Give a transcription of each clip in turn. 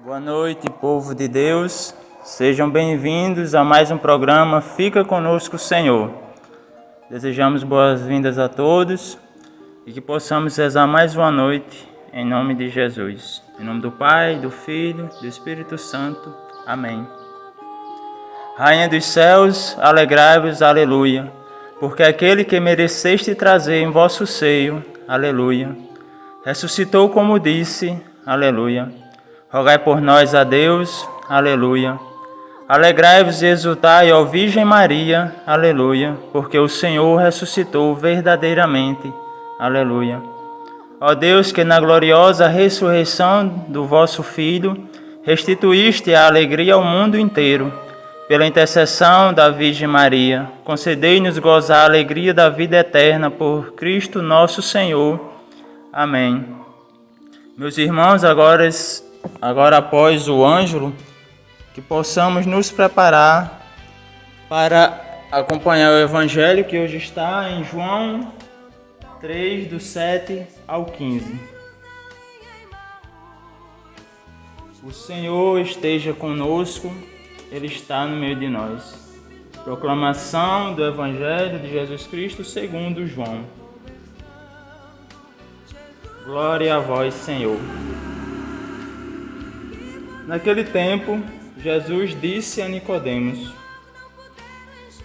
Boa noite, povo de Deus. Sejam bem-vindos a mais um programa Fica Conosco, Senhor. Desejamos boas-vindas a todos e que possamos rezar mais uma noite em nome de Jesus. Em nome do Pai, do Filho, do Espírito Santo. Amém. Rainha dos céus, alegrai-vos, aleluia, porque aquele que mereceste trazer em vosso seio, aleluia, ressuscitou como disse, aleluia. Rogai por nós a Deus, aleluia. Alegrai-vos e exultai, ó Virgem Maria, aleluia, porque o Senhor ressuscitou verdadeiramente, aleluia. Ó Deus, que na gloriosa ressurreição do vosso Filho, restituíste a alegria ao mundo inteiro, pela intercessão da Virgem Maria, concedei-nos gozar a alegria da vida eterna por Cristo nosso Senhor. Amém. Meus irmãos, agora após o ângelo, que possamos nos preparar para acompanhar o Evangelho que hoje está em João 3, do 7 ao 15. O Senhor esteja conosco, Ele está no meio de nós. Proclamação do Evangelho de Jesus Cristo segundo João. Glória a vós, Senhor. Naquele tempo, Jesus disse a Nicodemos: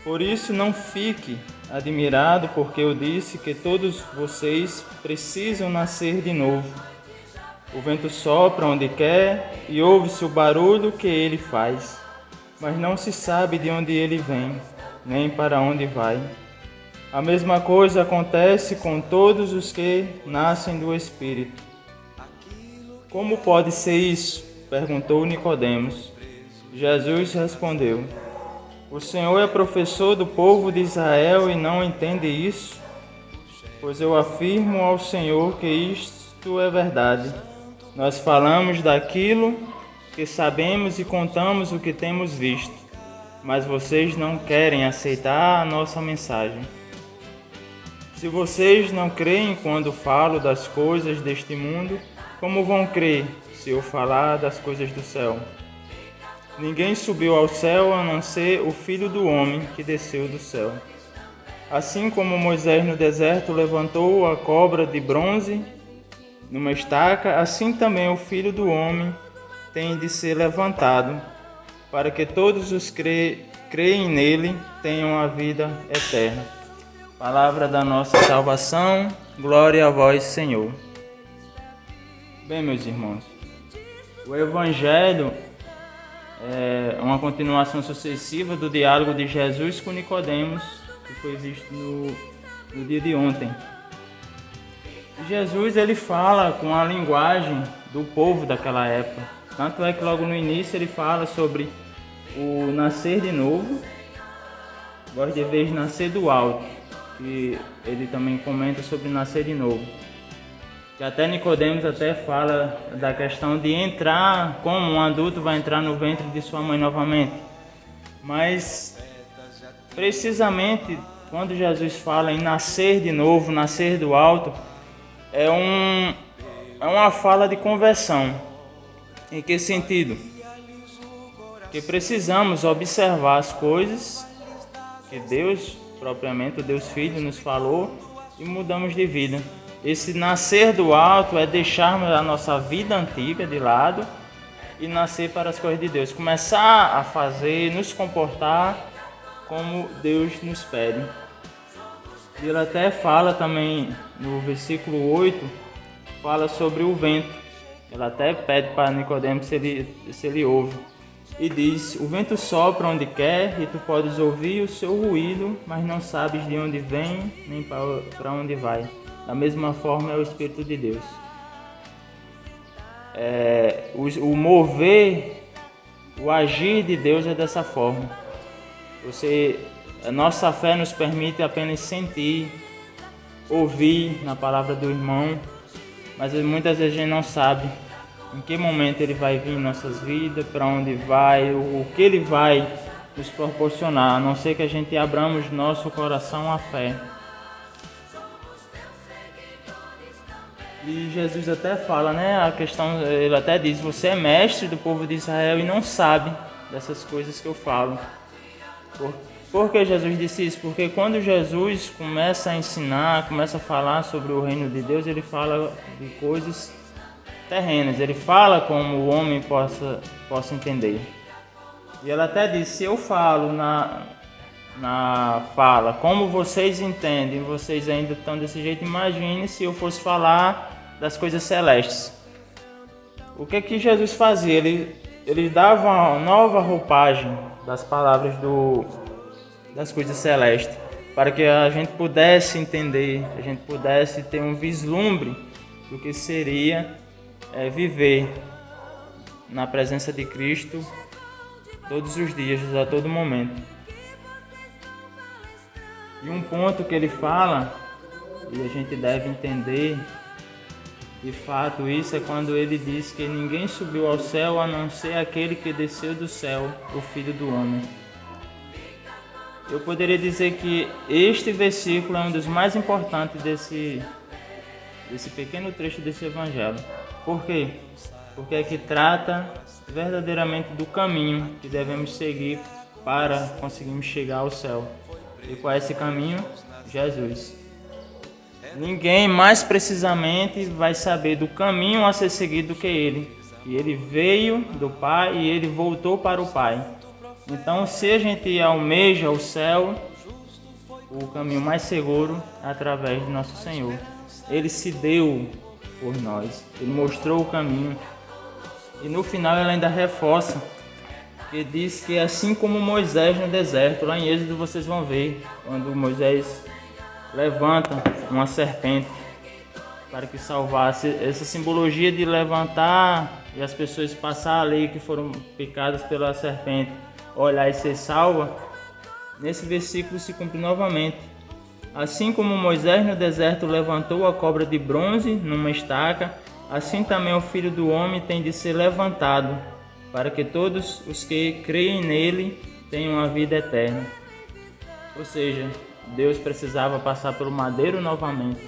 por isso não fique admirado, porque eu disse que todos vocês precisam nascer de novo. O vento sopra onde quer e ouve-se o barulho que ele faz, mas não se sabe de onde ele vem, nem para onde vai. A mesma coisa acontece com todos os que nascem do Espírito. Como pode ser isso? Perguntou Nicodemos. Jesus respondeu: o Senhor é professor do povo de Israel e não entende isso? Pois eu afirmo ao Senhor que isto é verdade. Nós falamos daquilo que sabemos e contamos o que temos visto, mas vocês não querem aceitar a nossa mensagem. Se vocês não creem quando falo das coisas deste mundo, como vão crer se eu falar das coisas do céu? Ninguém subiu ao céu a não ser o Filho do Homem que desceu do céu. Assim como Moisés no deserto levantou a cobra de bronze numa estaca, assim também o Filho do Homem tem de ser levantado, para que todos os que creem nele tenham a vida eterna. Palavra da nossa salvação, glória a vós, Senhor. Bem, meus irmãos, o Evangelho é uma continuação sucessiva do diálogo de Jesus com Nicodemos, que foi visto no dia de ontem. Jesus ele fala com a linguagem do povo daquela época. Tanto é que logo no início ele fala sobre o nascer de novo, gosto de ver nascer do alto, que ele também comenta sobre nascer de novo. Que até Nicodemos até fala da questão de entrar, como um adulto vai entrar no ventre de sua mãe novamente. Mas, precisamente, quando Jesus fala em nascer de novo, nascer do alto, é uma fala de conversão. Em que sentido? Que precisamos observar as coisas que Deus, propriamente o Deus Filho, nos falou e mudamos de vida. Esse nascer do alto é deixarmos a nossa vida antiga de lado e nascer para as coisas de Deus. Começar a fazer, nos comportar como Deus nos pede. Ele até fala também no versículo 8, fala sobre o vento. Ele até pede para Nicodemos se ele ouve. E diz: o vento sopra onde quer e tu podes ouvir o seu ruído, mas não sabes de onde vem nem para onde vai. Da mesma forma é o Espírito de Deus. O mover, o agir de Deus é dessa forma. A nossa fé nos permite apenas sentir, ouvir na palavra do irmão, mas muitas vezes a gente não sabe em que momento ele vai vir em nossas vidas, para onde vai, o que ele vai nos proporcionar, a não ser que a gente abramos nosso coração à fé. E Jesus até fala, né, a questão, ele até diz, você é mestre do povo de Israel e não sabe dessas coisas que eu falo. Por que Jesus disse isso? Porque quando Jesus começa a ensinar, começa a falar sobre o reino de Deus, ele fala de coisas terrenas, ele fala como o homem possa entender. E ela até disse, se eu falo na fala como vocês entendem, vocês ainda estão desse jeito, imagine se eu fosse falar das coisas celestes. O que Jesus fazia? Ele dava uma nova roupagem das palavras das coisas celestes, para que a gente pudesse entender, a gente pudesse ter um vislumbre do que seria viver na presença de Cristo todos os dias, a todo momento. E um ponto que ele fala, e a gente deve entender, de fato, isso é quando ele diz que ninguém subiu ao céu a não ser aquele que desceu do céu, o Filho do Homem. Eu poderia dizer que este versículo é um dos mais importantes desse pequeno trecho desse evangelho. Por quê? Porque é que trata verdadeiramente do caminho que devemos seguir para conseguirmos chegar ao céu. E qual é esse caminho? Jesus. Ninguém mais precisamente vai saber do caminho a ser seguido do que ele. E ele veio do Pai e ele voltou para o Pai. Então, se a gente almeja o céu, o caminho mais seguro é através do nosso Senhor. Ele se deu por nós, ele mostrou o caminho. E no final ele ainda reforça, que diz que assim como Moisés no deserto, lá em Êxodo vocês vão ver, quando Moisés levanta uma serpente para que salvasse, essa simbologia de levantar e as pessoas passar ali que foram picadas pela serpente, olhar e ser salva, nesse versículo se cumpre novamente. Assim como Moisés no deserto levantou a cobra de bronze numa estaca, assim também o Filho do Homem tem de ser levantado, para que todos os que creem nele tenham a vida eterna. Ou seja, Deus precisava passar pelo madeiro novamente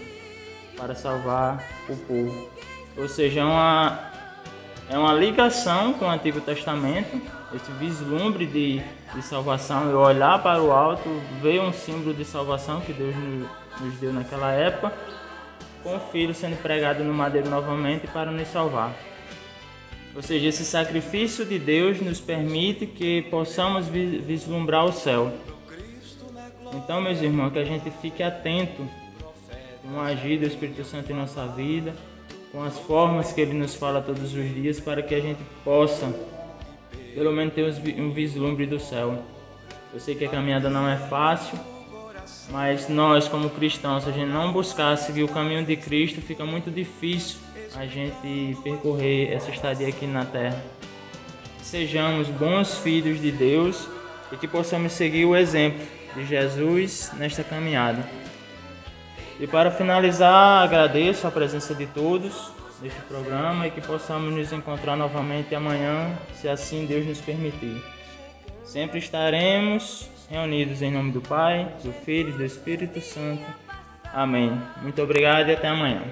para salvar o povo. Ou seja, é uma ligação com o Antigo Testamento, esse vislumbre de salvação, e olhar para o alto, ver um símbolo de salvação que Deus nos deu naquela época, com o Filho sendo pregado no madeiro novamente para nos salvar. Ou seja, esse sacrifício de Deus nos permite que possamos vislumbrar o céu. Então, meus irmãos, que a gente fique atento com o agir do Espírito Santo em nossa vida, com as formas que Ele nos fala todos os dias, para que a gente possa, pelo menos, ter um vislumbre do céu. Eu sei que a caminhada não é fácil, mas nós, como cristãos, se a gente não buscar seguir o caminho de Cristo, fica muito difícil a gente percorrer essa estadia aqui na Terra. Sejamos bons filhos de Deus e que possamos seguir o exemplo de Jesus nesta caminhada. E para finalizar, agradeço a presença de todos neste programa e que possamos nos encontrar novamente amanhã, se assim Deus nos permitir. Sempre estaremos reunidos em nome do Pai, do Filho e do Espírito Santo. Amém. Muito obrigado e até amanhã.